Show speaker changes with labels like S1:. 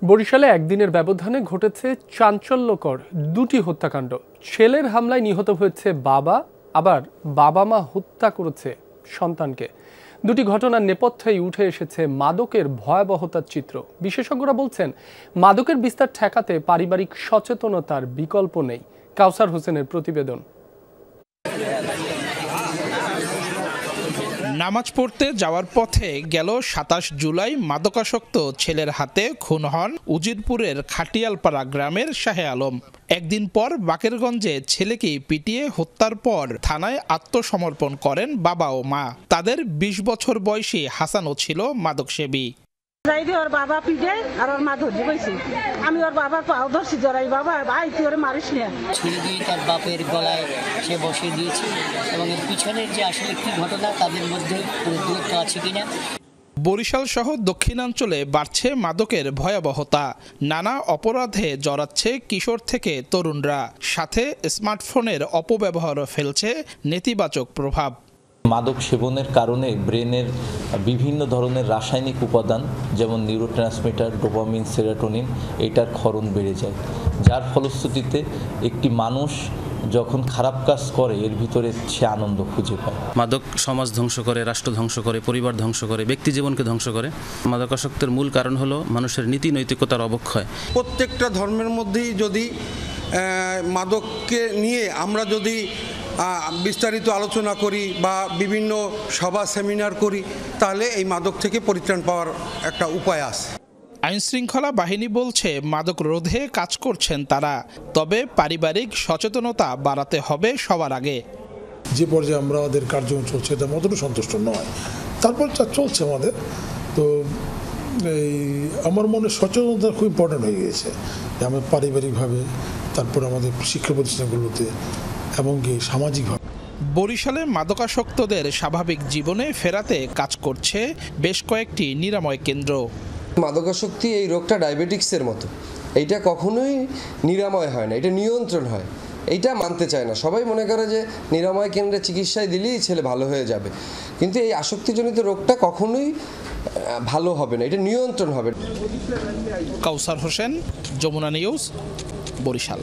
S1: বরিশালে একদিনের ব্যবধানে ঘটেছে চাঞ্চল্যকর দুটি হত্যাকাণ্ড। ছেলের হামলায় নিহত হয়েছে বাবা, আবার বাবা মা হত্যা করেছে সন্তানকে। দুটি ঘটনার নেপথ্যেই উঠে এসেছে মাদকের ভয়াবহতার চিত্র। বিশেষজ্ঞরা বলছেন, মাদকের বিস্তার ঠেকাতে পারিবারিক সচেতনতার বিকল্প নেই। কাউসার হোসেনের প্রতিবেদন।
S2: নামাজ পড়তে যাওয়ার পথে গেল ২৭ জুলাই মাদকাসক্ত ছেলের হাতে খুন হন উজিরপুরের খাটিয়ালপাড়া গ্রামের শাহে আলম। একদিন পর বাকেরগঞ্জে ছেলেকে পিটিয়ে হত্যার পর থানায় আত্মসমর্পণ করেন বাবা ও মা। তাদের ২০ বছর বয়সী হাসানও ছিল মাদকসেবী।
S3: ওর বাবা পিঠে আর ওর মা ধরতে গেছে। আমি ওর বাবার পাও ধরছি, জড়াই বাবা ভাই তুই ওরে মারিস না।
S4: ছেড়ে দিয়ে তার বাপের গলায় সে বসিয়ে দিয়েছে এবং এর পিছনের যে আসলে কি ঘটনা তাদের মধ্যে দূরত্ব আছে কিনা।
S2: বরিশাল সহ দক্ষিণাঞ্চলে বাড়ছে মাদকের ভয়াবহতা। নানা অপরাধে জড়াচ্ছে কিশোর থেকে তরুণরা, সাথে স্মার্টফোনের অপব্যবহারও ফেলছে নেতিবাচক প্রভাব।
S5: মাদক সেবনের কারণে ব্রেনের বিভিন্ন ধরনের রাসায়নিক উপাদান যেমন নিউরোট্রান্সমিটার, ডোপামিন, সেরোটোনিন এটার ক্ষরণ বেড়ে যায়, যার ফলশ্রুতিতে একটি মানুষ যখন খারাপ কাজ করে এর ভিতরে সে আনন্দ খুঁজে পায়।
S6: মাদক সমাজ ধ্বংস করে, রাষ্ট্র ধ্বংস করে, পরিবার ধ্বংস করে, ব্যক্তি জীবনকে ধ্বংস করে। মাদকাসক্তের মূল কারণ হলো মানুষের নীতি নৈতিকতার অবক্ষয়।
S7: প্রত্যেকটা ধর্মের মধ্যেই যদি মাদককে নিয়ে আমরা যদি বিস্তারিত আলোচনা করি বা বিভিন্ন সভা সেমিনার করি, তাহলে এই মাদক থেকে পরিত্রাণ পাওয়ার একটা উপায় আছে।
S2: আইনশৃঙ্খলা বাহিনী বলছে মাদক রোধে কাজ করছেন তারা, তবে পারিবারিক সচেতনতা বাড়াতে হবে সবার আগে।
S8: যে পর্যায়ে আমরা আমাদের কার্যক্রম চলছে এটা মতটা সন্তুষ্ট নয়, তারপর যা চলছে আমাদের, তো এই আমার মনে সচেতনতা খুব ইম্পর্টেন্ট হয়ে গিয়েছে। আমরা পারিবারিকভাবে, তারপর আমাদের শিক্ষা প্রতিষ্ঠানগুলোতে এবং কি সামাজিকভাবে।
S2: বরিশালে মাদকাসক্তদের স্বাভাবিক জীবনে ফেরাতে কাজ করছে বেশ কয়েকটি নিরাময় কেন্দ্র।
S9: মাদকাসক্তি এই রোগটা ডায়াবেটিক্সের মতো, এইটা কখনোই নিরাময় হয় না, এটা নিয়ন্ত্রণ হয়। এইটা মানতে চায় না সবাই, মনে করে যে নিরাময় কেন্দ্রে চিকিৎসায় দিলেই ছেলে ভালো হয়ে যাবে, কিন্তু এই আসক্তিজনিত রোগটা কখনোই ভালো হবে না, এটা নিয়ন্ত্রণ হবে।
S2: কাউসার হোসেন, যমুনা নিউজ, বরিশাল।